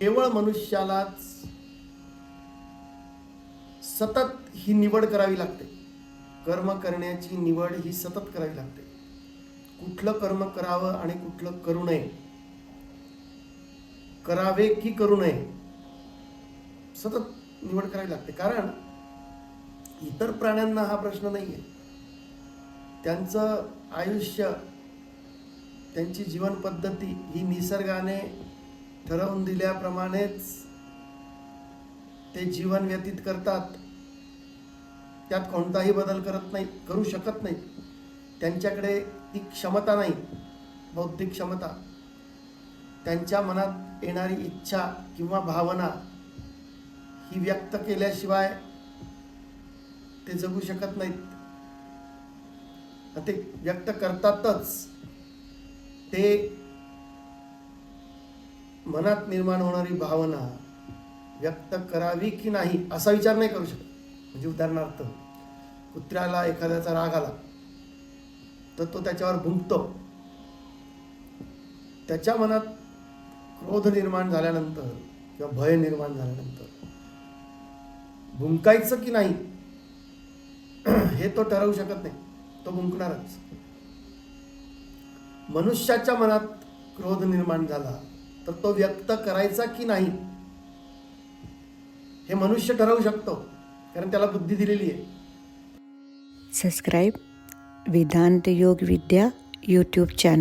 केवळ मनुष्यालाच सतत ही निवड करावी लागते. कर्म करण्याची निवड ही सतत करावी लागते. कुठलं कर्म करावं आणि कुठलं करू नये, करावे की करू नये, सतत निवड करावी लागते. कारण इतर प्राण्यांना हा प्रश्न नाही आहे. त्यांचं आयुष्य, त्यांची जीवन पद्धती ही निसर्गाने ठरवून दिल्याप्रमाणेच ते जीवन व्यतीत करतात. त्यात कोणताही बदल करू शकत नाही. त्यांच्याकडे ती क्षमता नाही, बौद्धिक क्षमता. त्यांच्या मनात येणारी इच्छा किंवा भावना ही व्यक्त केल्याशिवाय ते जगू शकत नाहीत. ते व्यक्त करतातच. ते मनात निर्माण होणारी भावना व्यक्त करावी की नाही असा विचार नाही करू शकत. म्हणजे उदाहरणार्थ, कुत्र्याला एखाद्याचा राग आला तर तो त्याच्यावर भुंकतो. त्याच्या मनात क्रोध निर्माण झाल्यानंतर किंवा भय निर्माण झाल्यानंतर भुंकायचं की नाही हे तो ठरवू शकत नाही. तो भुंकणारच. मनुष्याच्या मनात क्रोध निर्माण झाला तर तो व्यक्त करायचा की नाही हे मनुष्य ठरवू शकतो, कारण त्याला बुद्धी दिलेली आहे. सबस्क्राइब वेदांत योग विद्या यूट्यूब चैनल.